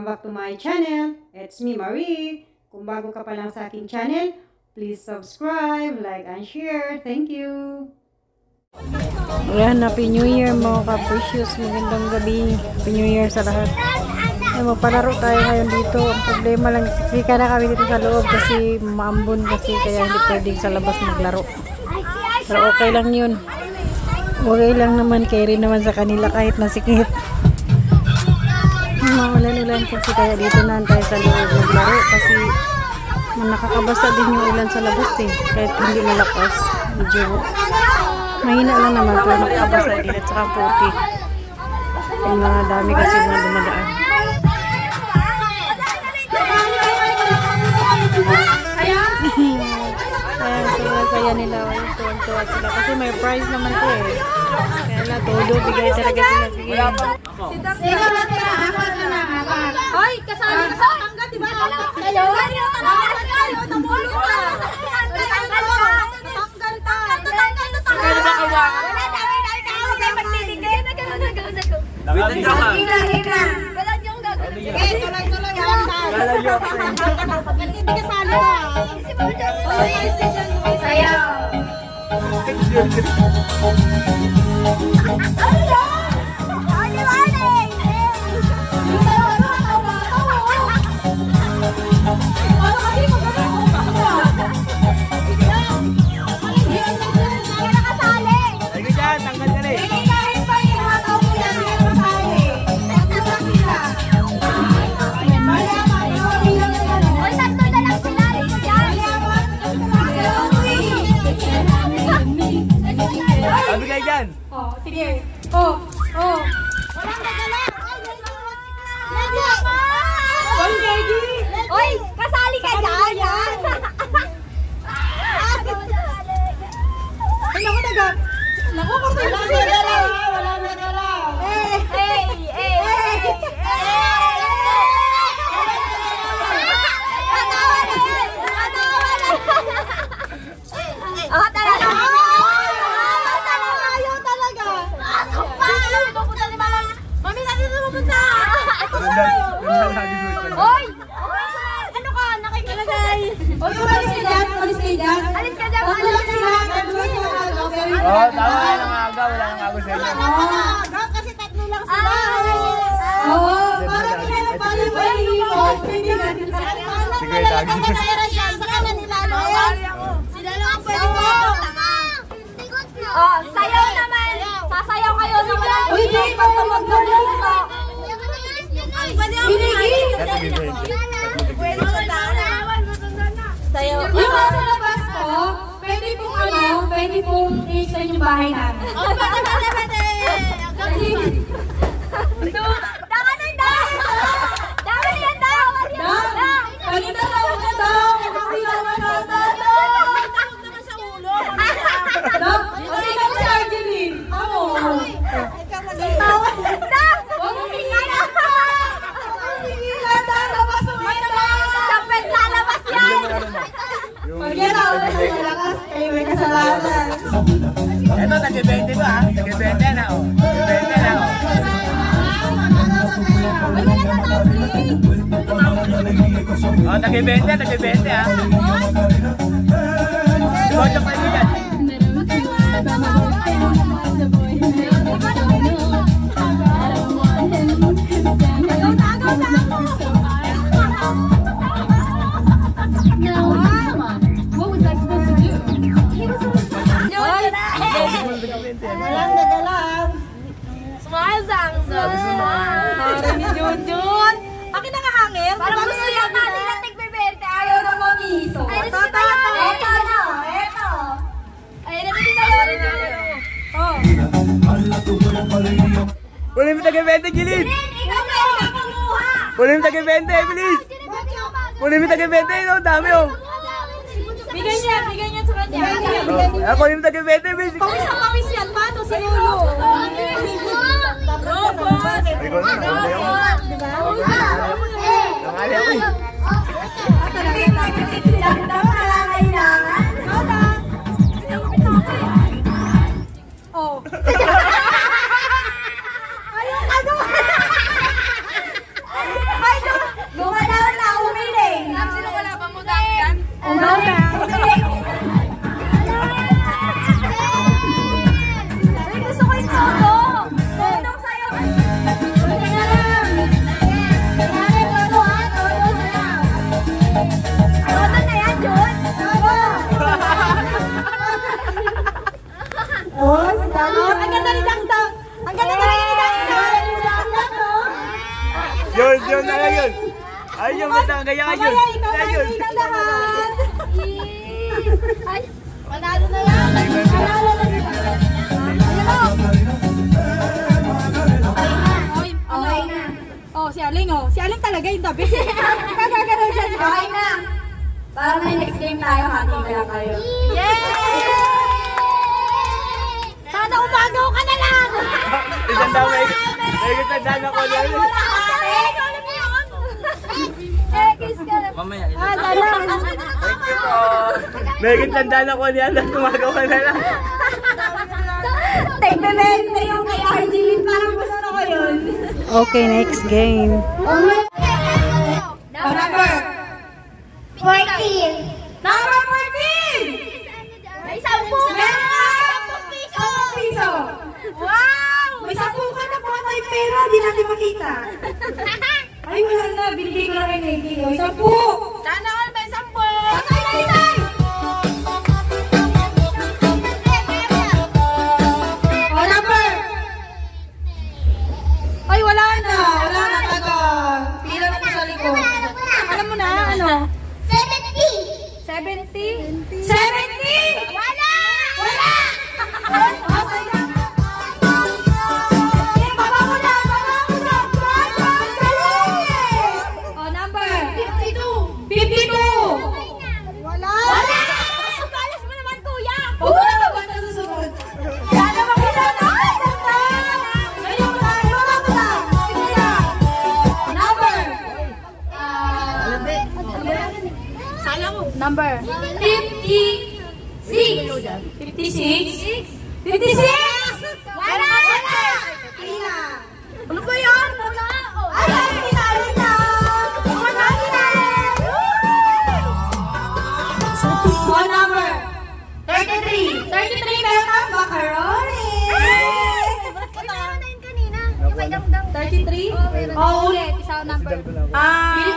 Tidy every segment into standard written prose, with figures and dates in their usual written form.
back to my channel. It's me, Marie. Kung bago ka pa lang sa aking channel, please subscribe, like, and share. Thank you. Ayan, Happy New Year mga ka-precious. Magandang gabi. Happy New Year sa lahat. Ay, magpalaro tayo ngayon dito. Ang problema lang, siksika na kami dito sa loob kasi maambon kasi kaya hindi pwedeng sa labas maglaro. Pero okay lang yun. Okay lang naman, kaya rin naman sa kanila kahit nasikip. Maulan-ulan kasi kaya dito na tayo sa loob maglaro kasi nakakabasa din yung ulan sa labas eh. Kahit hindi malakas. Medyo mahina lang naman pero nakakabasa din at saka puti. Yung mga dami kasi mga dumadaan. Kaya nila tuwan-tuwa sila kasi may prize naman to eh. Kaya na todo bigay talaga sila. Hoy, kasali ka sa hanggang, diba? Hello? Sige. Oh. Walang nagala. Oy, kasali ka dyan. Walang nagala. Oy! Ano ka? Nakikilagay. Oy, alis ka dyan. Alis ka dyan. Oh, tama yan ang aga. Wala nang aga sa inyo. Kasi tatlo lang sila. Sige, tagi. Oh, sayaw naman. Sasayaw kayo na wala. Uy, di pa magdalito. Sayaw. Yung nasa labas ko, pwede pong i-sa yung bahay namin. Ito, tagi-20 ba? Tagi-20 na, oh. Tagi-20 na, oh. Oh, tagi-20, ah. Bojo pa ito yan. Walang nagala. Smile, Zangzang. Para ni Junjun. Akin na nga hangin. Parang gusto yan natin na tig-bebente. Ayaw na mag-iso. Ay, Ito na. Ay, nagtitayo rin yun. Kunin mo tagi-20, Gilid. Ikaw na yung panguha. Kunin mo tagi-20, bilis. Kunin mo tagi-20, no? Dami, oh. Bigay niya sa kanya. Kunin mo tagi-20, bilis. Pawis na pawis yan. Paano si Lulu? Robot! Ikaw na, nangali ako. Nangali ako, eh. Oh. Ay, Yun na lang yun. Ayun, matangay yan yun. Mamaya, ikaw na Ayun. ng lahat. Ay, panalo na yan. Panalo na yan. Okay na. Oh, si Aling oh. Si Aling talaga yung the best. Kagagano'n siya. Okay na. Para may next game tayo, hati na lang kayo. Yay! Sana umagaw ka na lang! Isang daw may kitandaan ako na yun. Kiss ka na. Mamaya. Dalang. Thank you po. May kitandaan ako niya na tumagaw ka na lang. Take the next na yung kay Arjeline. Parang gusto ko yun. Okay, next game. Number 14. Number 14! May 10! Meron! 10 piso! Wow! May 10 ka na po tayo pera. Di natin makita. Ay, wala na. Binigay ko lang kay Navy. 10! Sana all may 10! Isay! O, number! Ay, wala na. Wala na taga. Pila na po sa likod. Alam mo na, ano? 70? 70? Wala! Wala! Baba mo na! Oh, number? 52! 52! Wala! Wala! Balas mo naman, kuya! Huwag mo na ba sa susunod? Sana makita na! Ngayon na! Baba mo na! Sige na! Number? Number 56. 56? 56? Wala! Wala! Pina. Ano ba yan? Wala! Ay, pinalo na! Manali na! O, number 33. 33 meron ang macaroni! Meron na yun kanina. Yung may damdam. 33? O, ulit. Isa number.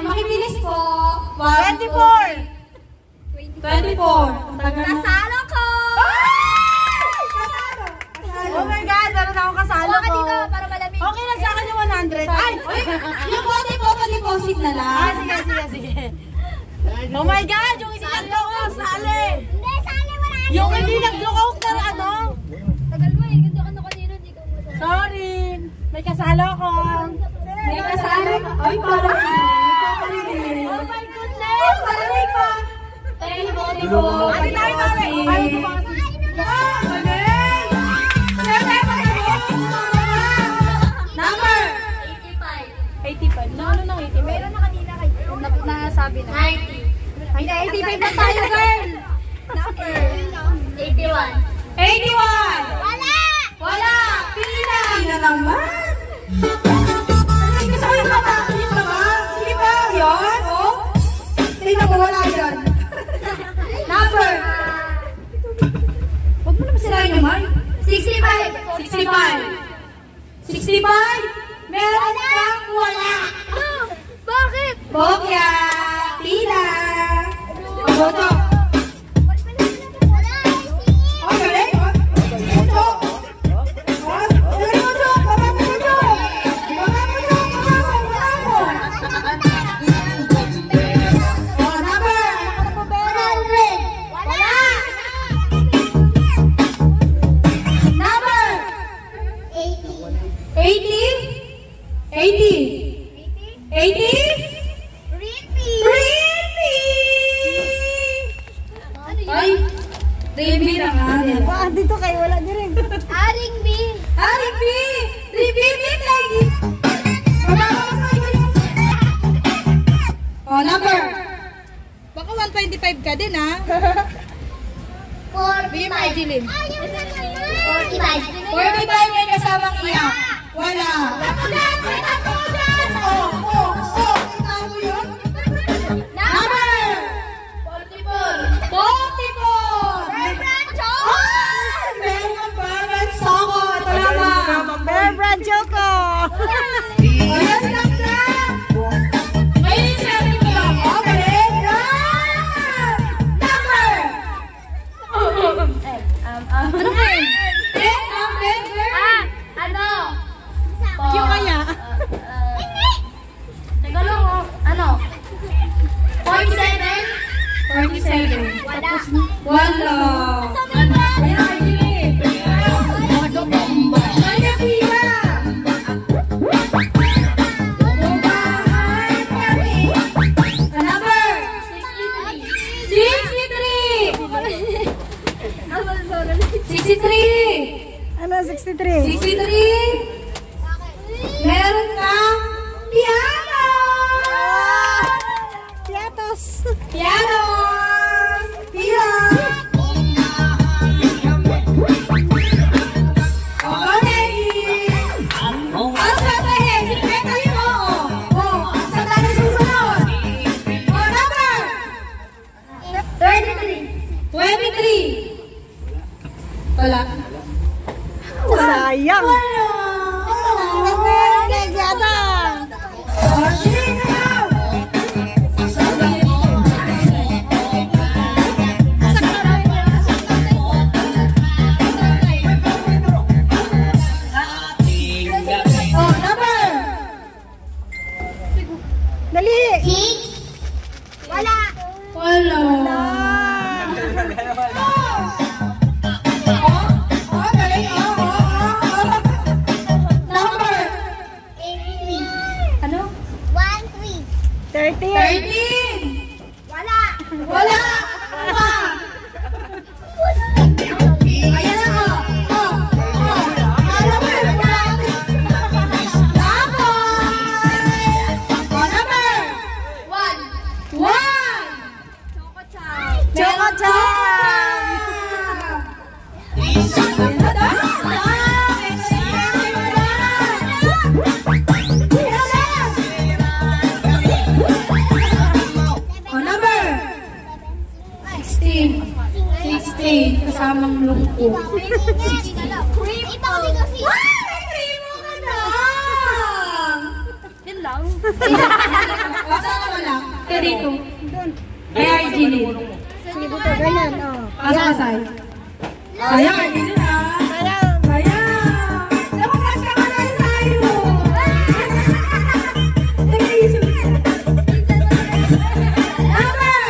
Makibilis po. 24. 24. Kasalo ko! Kasalo! Oh my God, meron ako kasalo ko. Dito, para malamig. Okay lang sa akin yung 100. Ay! Yung bote po, pa-deposit na lang. Sige. Oh my God, yung hindi nag-lookout, sali! Hindi, sali, wala. Yung hindi nag-lookout na ano? Tagal mo eh, ganda ka na kanina, hindi ka masali. Sorry, may kasalo ko. May kasalo ko. Ay, parang oh my goodness! Parang pa! Tayo po. Ate tayo. Ayaw ko ba kasi? Number? 85. Ano na 85? Meron na kanina kayo. Nasabi na. 90. Ay, 85 na tayo, girl. Number? 81. 81! Wala! Pila! Pila naman! Gusto ko yung mata. Sige ba? Sige ba? Yan, oh. Tingnan mo, wala yan. Number! Huwag mo naman sirahin yung mic. 65! 65! Meron kang wala! Bakit? Bokya! Pila! Boto! Oh, galing! Boto! Dito kayo, wala din rin. Aring B! Repeat lagi! Oh, number! Baka 125 ka din, ha? 45. Bigyan mo kay Jilin. 45 may kasamang iyak. Wala. Number! 44. Meron kang parang soko. Ito naman. Bear Brand Choco! Ayan lang na. Ngayon sabi ko. Okay. Number! Ano ba yun? Number? Yung kaya? 37. Wala. Ayan, Arjili. Kaya Pia. Number 63. Ano, 63? 63. Meron kang piano. Piatos. Pianos. Piano. Wala. Sayang. Dali. Wala. Number 13. 13. Wala. Ayan na ko. Number 1. Choco Cham. Number 16 kasamang lungko. 16. Kaya dito. Kaya Arjili. Sige, dito. Ganyan. Oh. Pasay. Sayang, Arjili na. Sayang. Dapat ka ka na sa'yo. Number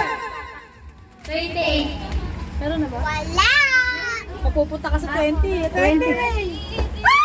28. Meron na ba? Wala! Mapupunta ka sa 20. 20. Wala.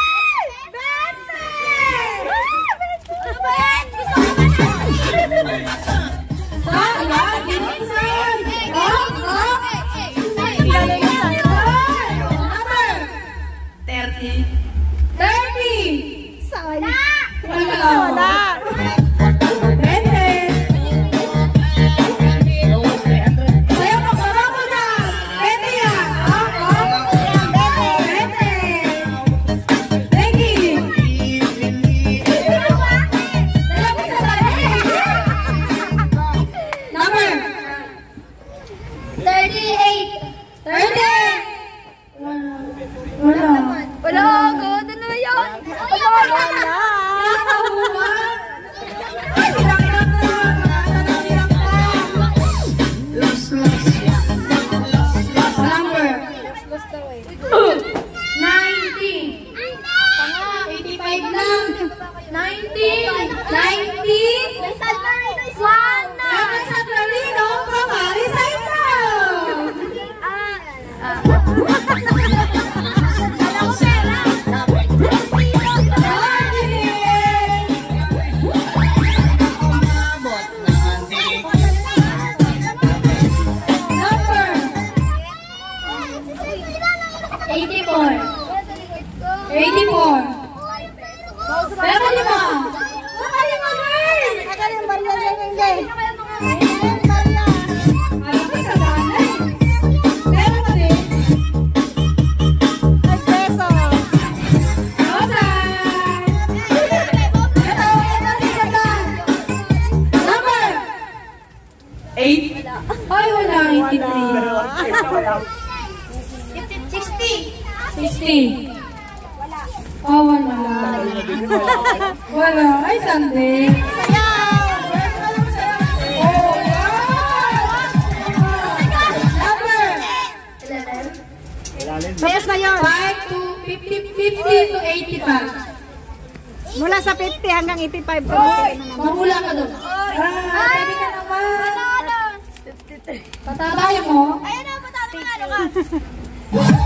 Ay, wala. 83. 60. Oh, wala. Wala. Ay, Sunday. Tapos na yun. 5 to 50 to 85. Mula sa 50 hanggang 85. Mamula ka doon. Pwede ka naman. Patataya mo? Ayan na, patataya mo. Ano ka?